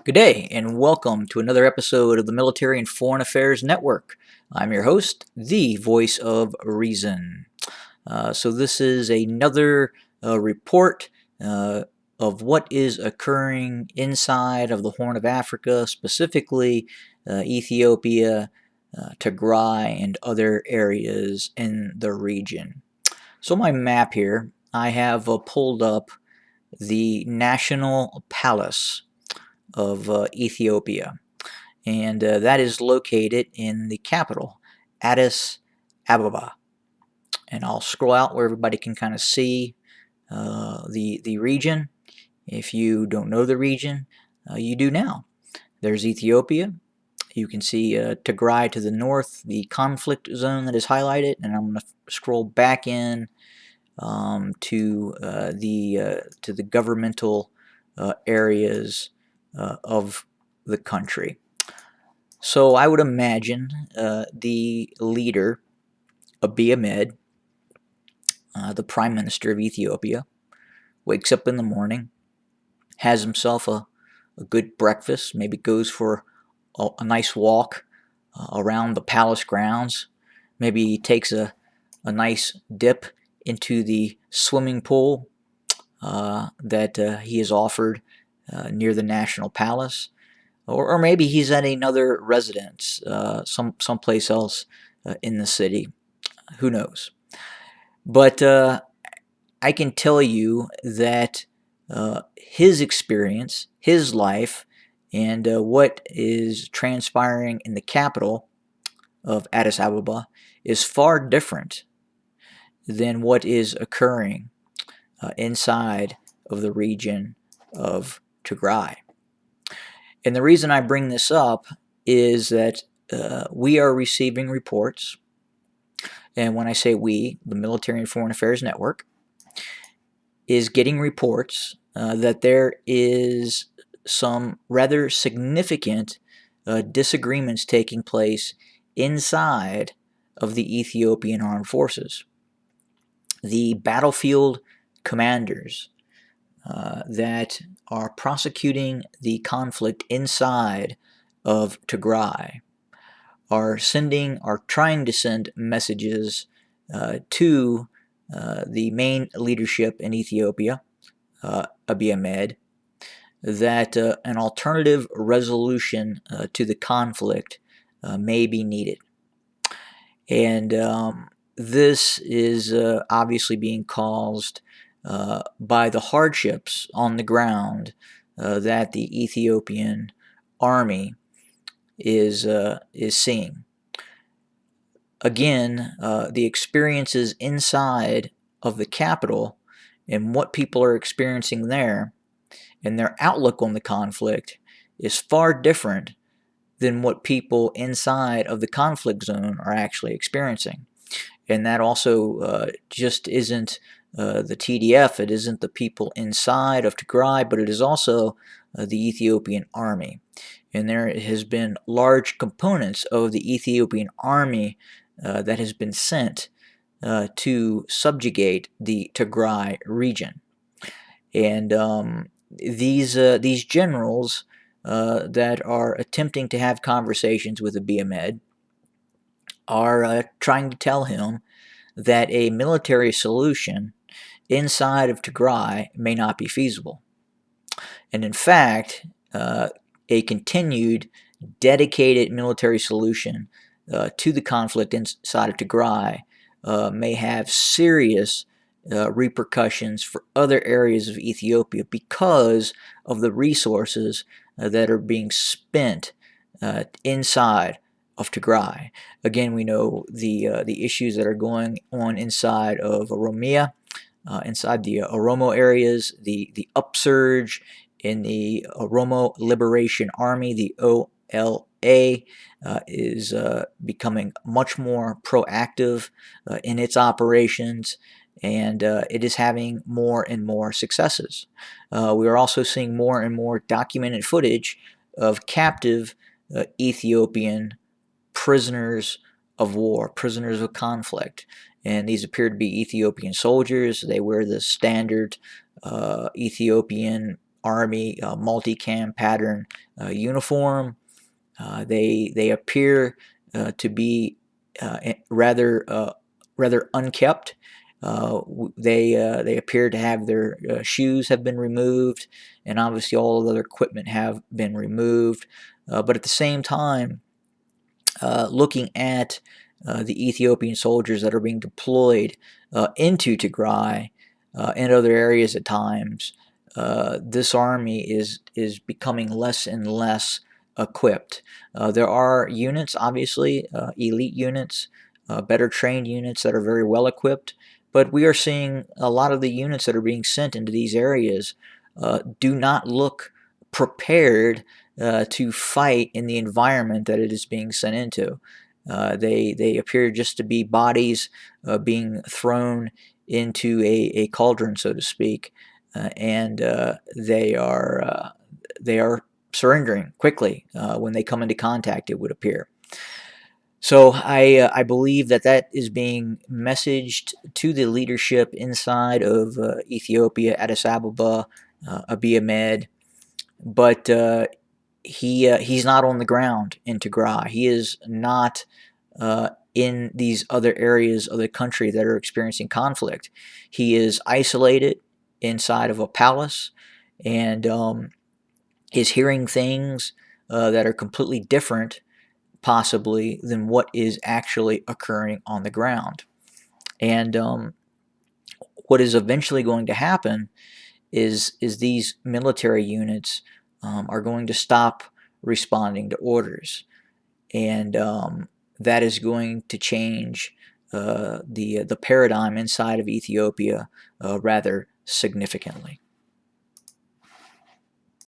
Good day, and welcome to another episode of the Military and Foreign Affairs Network. I'm your host, the voice of reason. So this is another report of what is occurring inside of the Horn of Africa, specifically Ethiopia, Tigray, and other areas in the region. So my map here, I have pulled up the National Palace of Ethiopia, and that is located in the capital, Addis Ababa. And I'll scroll out where everybody can kind of see the region. If you don't know the region, you do now. There's Ethiopia. You can see Tigray to the north, the conflict zone that is highlighted, and I'm going to scroll back in to the governmental areas of the country. So I would imagine the leader, Abiy Ahmed, the Prime Minister of Ethiopia, wakes up in the morning, has himself a good breakfast, maybe goes for a nice walk around the palace grounds, maybe he takes a nice dip into the swimming pool that he is offered near the National Palace. Or maybe he's at another residence, someplace else in the city. Who knows? But I can tell you that his experience, his life, and what is transpiring in the capital of Addis Ababa is far different than what is occurring inside of the region of Tigray. And the reason I bring this up is that we are receiving reports, and when I say we, the Military and Foreign Affairs Network is getting reports that there is some rather significant disagreements taking place inside of the Ethiopian Armed Forces. The battlefield commanders that are prosecuting the conflict inside of Tigray are trying to send messages to the main leadership in Ethiopia, Abiy Ahmed, that an alternative resolution to the conflict may be needed. And this is obviously being caused by the hardships on the ground that the Ethiopian army is seeing. Again, the experiences inside of the capital and what people are experiencing there and their outlook on the conflict is far different than what people inside of the conflict zone are actually experiencing. And that also just isn't the TDF, it isn't the people inside of Tigray, but it is also the Ethiopian army. And there has been large components of the Ethiopian army that has been sent to subjugate the Tigray region. And these generals that are attempting to have conversations with Abiy Ahmed are trying to tell him that a military solution inside of Tigray may not be feasible. And in fact, a continued dedicated military solution to the conflict inside of Tigray may have serious repercussions for other areas of Ethiopia because of the resources that are being spent inside of Tigray. Again, we know the issues that are going on inside of Oromia, inside the Oromo areas, the upsurge in the Oromo Liberation Army, the OLA, is becoming much more proactive in its operations, and it is having more and more successes. We are also seeing more and more documented footage of captive Ethiopian prisoners of war, prisoners of conflict. And these appear to be Ethiopian soldiers. They wear the standard Ethiopian army multicam pattern uniform. They appear to be rather unkept. They appear to have their shoes have been removed, and obviously all of their equipment have been removed. But at the same time, looking at the Ethiopian soldiers that are being deployed into Tigray and other areas at times, this army is becoming less and less equipped. There are units, obviously, elite units, better trained units that are very well equipped, but we are seeing a lot of the units that are being sent into these areas do not look prepared to fight in the environment that it is being sent into. They appear just to be bodies being thrown into a cauldron, so to speak, and they are surrendering quickly when they come into contact, it would appear. So I believe that is being messaged to the leadership inside of Ethiopia, Addis Ababa, Abiy Ahmed, but he's not on the ground in Tigray. He is not in these other areas of the country that are experiencing conflict. He is isolated inside of a palace and is hearing things that are completely different, possibly, than what is actually occurring on the ground. And what is eventually going to happen is these military units are going to stop responding to orders, and that is going to change the paradigm inside of Ethiopia rather significantly.